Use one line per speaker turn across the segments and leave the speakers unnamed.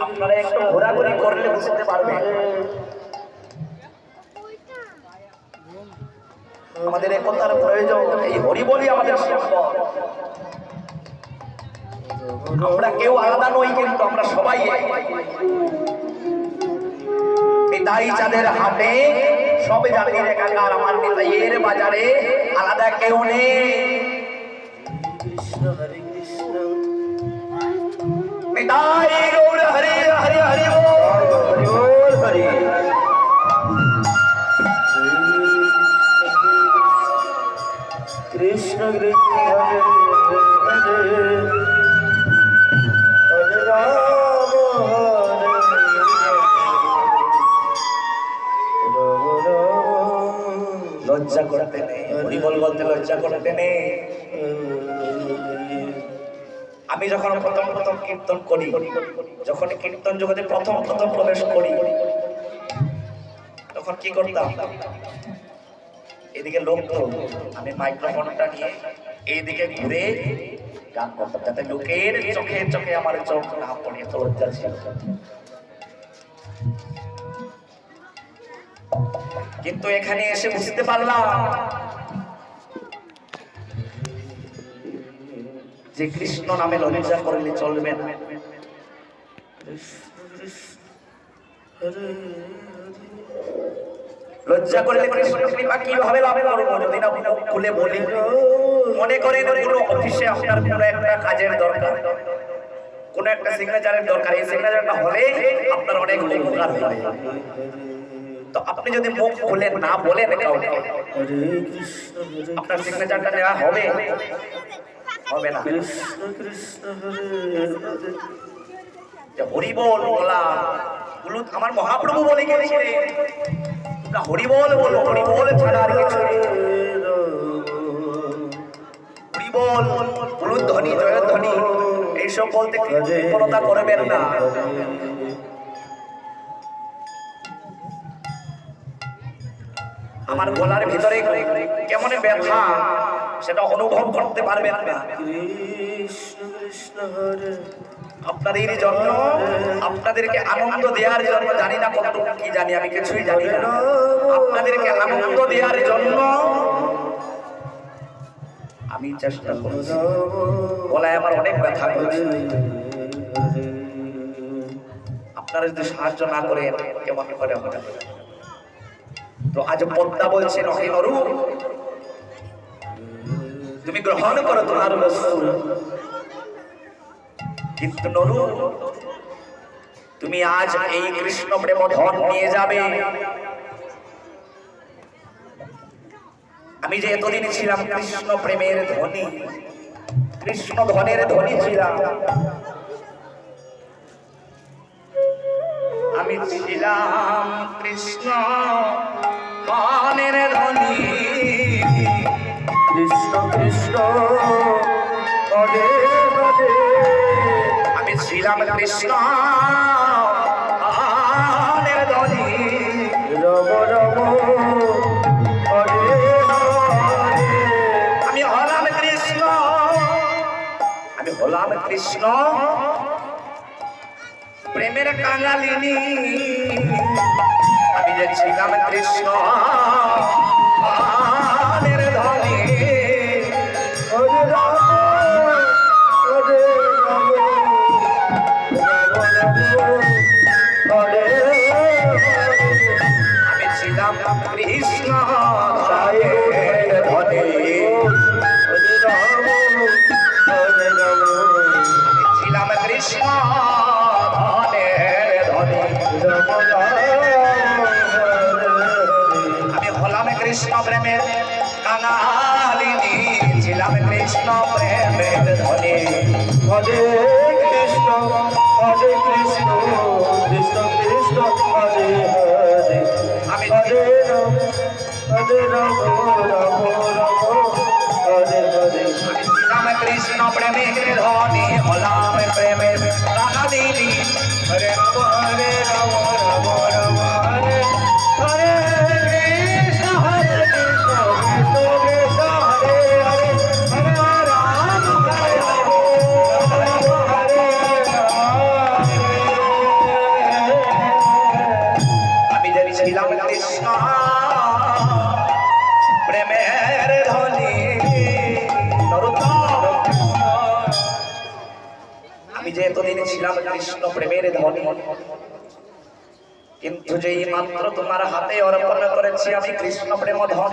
আপনারা একটু ঘোরাঘুরি করলে বুঝতে পারবেন। আমাদের একতার প্রয়োজন, এই হরিবলই আমাদের সম্পদ। আমরা কেউ আলাদা নই, কিন্তু আমরা সবাই নিতাই চাঁদের হাটে সবে জাতির একাকার। আমার নিতাইয়ের বাজারে আলাদা কেউ নেই। নিতাই গৌর হরি হরি হরি বল হরি।
কৃষ্ণ কৃষ্ণ হরে হরে হরে রাম হরে
লজ্জা করতে নেই, হরিবল বলতে লজ্জা করতে নেই। আমি যখন প্রথম কীর্তন করি, যখন কীর্তন জগতে প্রথম প্রবেশ করি, তখন কি করতাম? এদিকে লোক তো, আমি মাইক্রোফোনটা নিয়ে এইদিকে ঘুরে গান করতাম, যাতে লোকের চোখে চোখে আমার চোখ না পড়ে। এত লজ্জা ছিল। কিন্তু এখানে এসে বুঝতে পারলাম যে কৃষ্ণ নামে লজ্জা করলে চলবে না। লজ্জা করলে কৃষ্ণ কৃপা কিভাবে লাভ করবো যদি না খুলে বলি? মনে করেন কোনো অফিসে আপনার কোনো একটা কাজের দরকার, কোনো একটা সিগনেচারের দরকার, এই সিগনেচারটা হলে আপনার অনেক উপকার হয়। তো আপনি যদি মুখ খুলে না বলেন কাউকে, আপনার সিগনেচারটা নেওয়া হবে হবে না। হরিবল বলা আমার মহাপ্রভু বলে গেছে, হরিবল বলো, হরিবল ছাড়া আর কিছু নেই। হরিবল, উলুধ্বনি, জয়ধ্বনি এইসব বলতে কৃপণতা করবেন না। আমার গলার ভিতরে কেমন ব্যথা সেটা অনুভব করতে পারবেন না। আপনাদের জন্য, আপনাদেরকে আনন্দ দেওয়ার জন্য, জানি না কতটুকু কি জানি, আমি কিছুই জানি না। আপনাদেরকে আনন্দ দেওয়ার জন্য আমি চেষ্টা করছি। গলায় আমার অনেক ব্যথা করছে, আপনারা যদি সাহায্য না করেন কেমন করে হবে? তো আজ পদ্মা বলছেন, হে নরু, তুমি গ্রহণ করো তোমার বস্তু, কিন্তু নরু তুমি আজ এই কৃষ্ণ প্রেম ধন নিয়ে যাবে। আমি যে এতদিন ছিলাম কৃষ্ণ প্রেমের ধনী, কৃষ্ণ ধনের ধনী ছিলাম, আমি ছিলাম কৃষ্ণ ধনের ধনী।
কৃষ্ণ কৃষ্ণ হরে হরে,
আমি ছিলাম কৃষ্ণ ধনের ধনী।
রব রব হরে হরে,
আমি হলাম কৃষ্ণ, আমি হলাম কৃষ্ণ প্রেমের কাঙালিনী। আমি যে ছিলাম কৃষ্ণ ধনের ধনী।
হরে রাম হরে রাম রাম রাম হরে হরে,
আমি ছিলাম কৃষ্ণ ধনের ধনী।
হরে রাম হরে রাম,
আমি ছিলাম কৃষ্ণ ধনের ধনী।
রাম রাম হরে হরে,
আমি হলাম কৃষ্ণ প্রেমের কাঙালিনী, ছিলাম কৃষ্ণ প্রেমের ধনী।
হরে কৃষ্ণ কৃষ্ণ কৃষ্ণ কৃষ্ণ হরে হরে,
আমি
হরে রাম রাম রাম হরে হরে,
আমি ছিলাম কৃষ্ণ প্রেমের ধনী, হলাম প্রেমের কাঙালিনী। হরে রাম হরে রাম রাম রাম হরে হরে, কৃষ্ণ হরে কৃষ্ণ কৃষ্ণ কৃষ্ণ হরে হরে, হরে রাম হরে রাম রাম রাম হরে হরে। আমি যে এতদিন ছিলাম কৃষ্ণ প্রেমের ধনী, কিন্তু যেই মাত্র তোমার হাতে অর্পণ করেছি আমি কৃষ্ণ প্রেম ধন,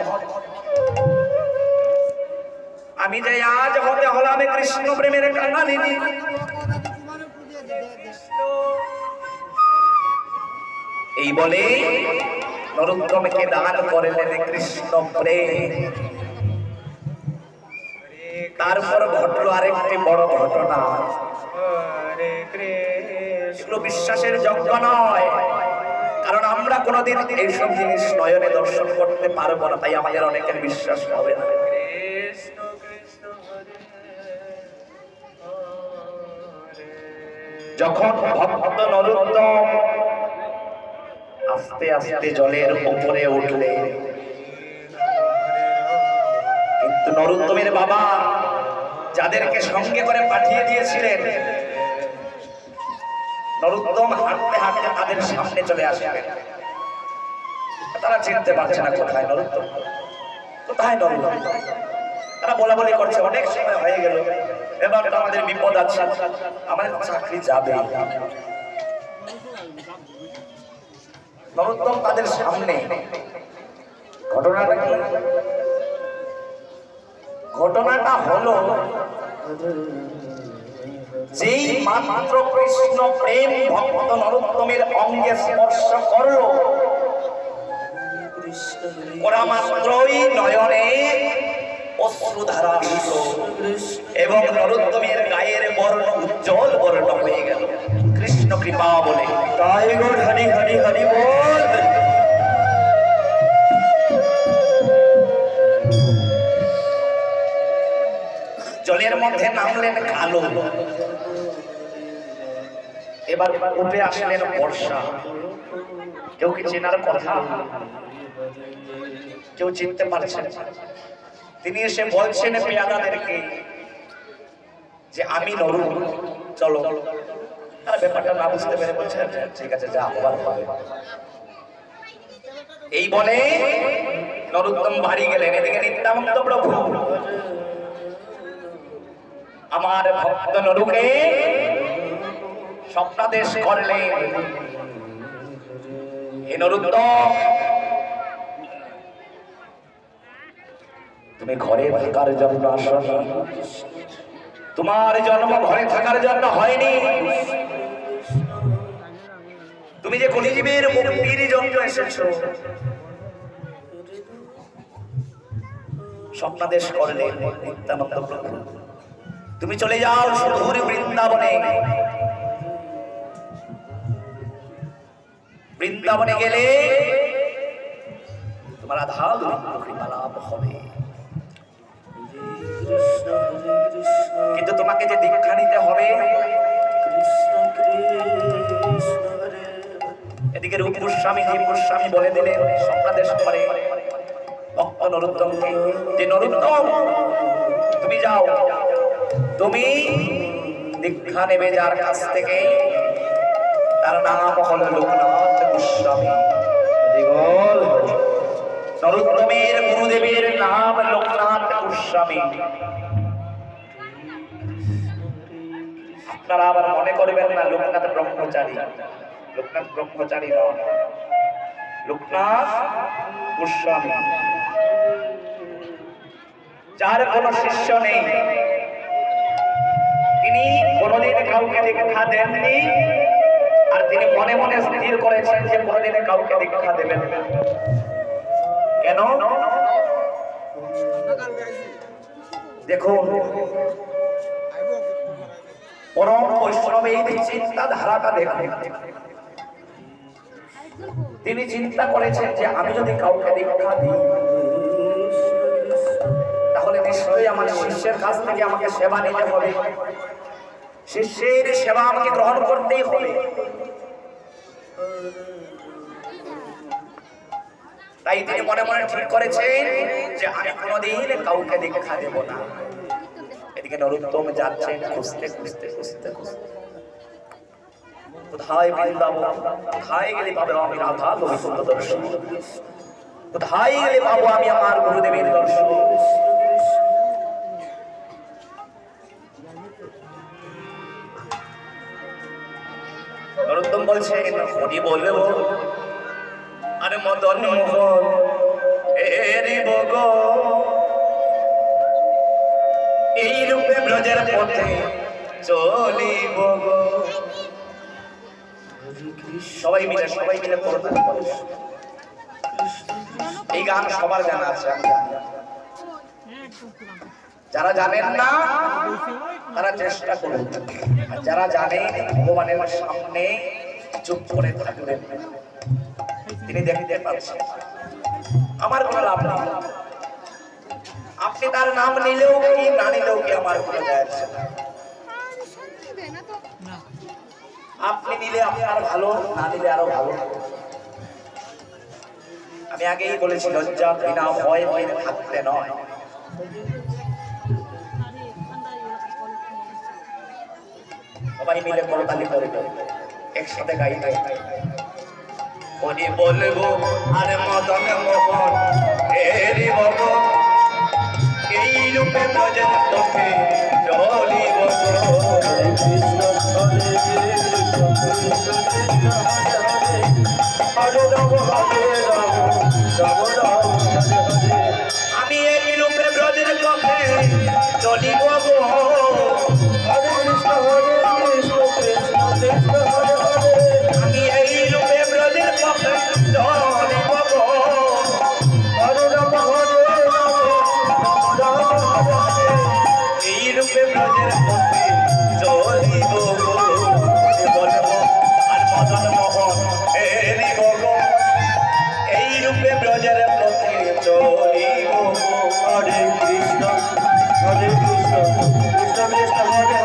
আমি যে আজ হতে হলাম কৃষ্ণ প্রেমের কাঙালিনী। এই বলে নরোত্তমকে দান করলেন কৃষ্ণ প্রেম। তারপর ঘটলো আরেকটি বড় ঘটনা। এগুলো বিশ্বাসের যোগ্য নয়, কারণ আমরা কোনোদিন এইসব জিনিস নয়নে দর্শন করতে পারবো না, তাই আমাদের অনেকের বিশ্বাস হবে না। যখন ভক্ত নরোত্তম আস্তে আস্তে জলের উপরে উঠলে, কিন্তু নরোত্তমের বাবা যাদেরকে সঙ্গে করে পাঠিয়ে দিয়েছিলেন, নরোত্তম হাঁটতে হাঁটতে তাদের সামনে চলে আসবে। তারা চিনতে পারছে না কোথায় নরোত্তম, কোথায় নরোত্তম। তারা বলা বলি করছে, অনেক সময় হয়ে গেল, এবার তো আমাদের বিপদ আছে, আমাদের চাকরি যাবে। নরোত্তম তাদের সামনে। ঘটনাটা কি? ঘটনাটা হলো, যেই মাত্র কৃষ্ণ প্রেম ভক্ত নরোত্তমের অঙ্গে স্পর্শ করলো, ওরা মাত্রই নয়নে অশ্রুধারা আসলো এবং নরোত্তমের গায়ের বর্ণ উজ্জ্বল বর্ণ হয়ে গেল কৃষ্ণ কৃপা বলে।
তাই গো হরি হরি হরি বল।
জলের মধ্যে নামলেন কালো, এবার উঠে আসলেন বর্ষা। কেউ কি চেনার কথা? কেউ চিনতে পারছেন? তিনি এসে বলছেন পেয়াদাদেরকে যে আমি নরু, চলো। তারা ব্যাপারটা না বুঝতে পেরে বলছেন ঠিক আছে, যা হবার হবে। এই বলে নরোত্তম বাড়ি গেলেন। এদিকে নিত্যানন্দ প্রভু আমার ভক্ত নরুকে স্বপ্নাদেশ করলেন, হে নরোত্তম, তুমি ঘরে থাকার জন্য আসনি, তোমার জন্ম ঘরে থাকার জন্য হয়নি, তুমি যে কলিজীবের মুক্তির জন্য এসেছো। স্বপ্নাদেশ করলেন নিত্যানন্দ প্রভু, তুমি চলে যাও সুদূর বৃন্দাবনে। বৃন্দাবনে গেলে তোমার আধার কৃপালাভ হবে, কিন্তু তোমাকে যে দীক্ষা নিতে হবে। এদিকে রূপ গোস্বামী জীব গোস্বামী বলে দিলেন স্বপ্নাদেশ করে ভক্ত নরোত্তমকে যে নরোত্তম তুমি যাও, তুমি দীক্ষা নেবে যার কাছ থেকে, তার নাম হল লোকনাথ গোস্বামী। নরোত্তমের গুরুদেবের নাম লোকনাথ গোস্বামী। আপনারা আবার মনে করবেন না লোকনাথ ব্রহ্মচারী, লোকনাথ ব্রহ্মচারী নয়, লোকনাথ গোস্বামী। যার কোন শিষ্য নেই, তিনি কোনদিন কাউকে দীক্ষা দেননি, আর তিনি মনে মনে স্থির করেছেন যে কোনদিন কাউকে দীক্ষা দেবেন না। কেন? দেখুন, পরম বৈষ্ণবের চিন্তাধারাটা দেখুন। তিনি চিন্তা করেছেন যে আমি যদি কাউকে দীক্ষা দিই, তাহলে নিশ্চয়ই আমার শিষ্যের কাছ থেকে আমাকে সেবা নিতে হবে, শিষ্যের সেবা আমাকে গ্রহণ করতেই হবে। তাই তিনি মনে মনে ঠিক করেছেন যে আমি কোনোদিন কাউকে দীক্ষা দেব না। এদিকে নরোত্তম যাচ্ছেন খুঁজতে খুঁজতে খুঁজতে খুঁজতে, কোথায় বৃন্দাবন, কোথায় গেলে পাবো আমি রাধা গোবিন্দ দর্শন, কোথায় গেলে পাবো আমি আমার গুরুদেবের দর্শন। নরোত্তম বলছে হরি বলবো আরে মদন মোহন এরি বগ এই রূপে ব্রজের পথে চলিব গো। সবাই মিলে করবেন। এই গান সবার জানা আছে, আমি জানি। যারা জানেন না তারা চেষ্টা করুন, আর যারা জানেন ভগবানের সামনে চুপ করে থাকবেন, তিনি দেখতে পাচ্ছেন। আমার কোনো লাভ নেই, আপনি তার নাম নিলেও কি না নিলেও কি আমার কোনো যায় আসে না। আপনি নিলে আপনার ভালো, না নিলে আরো ভালো। আমি আগেই বলেছি লজ্জা বিনা ভয় ভয়ে থাকতে নয়। সবাই মিলে করতালি করবে, একসাথে গাইবে। হরি বলবো আরে মদন মোহন এরি বব এই রূপে ব্রজের পথে চলিব গো।
কৃষ্ণ হরে কৃষ্ণ কৃষ্ণ কৃষ্ণ হরে হরে হরে রাম রাম রাম হরে হরে।
আমি এই রূপে ব্রজের পথে চলিব গো।
হরে কৃষ্ণ কৃষ্ণ কৃষ্ণ হরে হরে।
আমি এই রূপে ব্রজের পথে চলিব গো।
হরে রাম রাম হরে হরে।
এই রূপে ব্রজের পথে চলিব গো। বলবো আর মদন মোহন এরি বগ এই রূপে ব্রজের পথে চলিব গো।
হরে কৃষ্ণ কৃষ্ণ কৃষ্ণ কৃষ্ণ হরে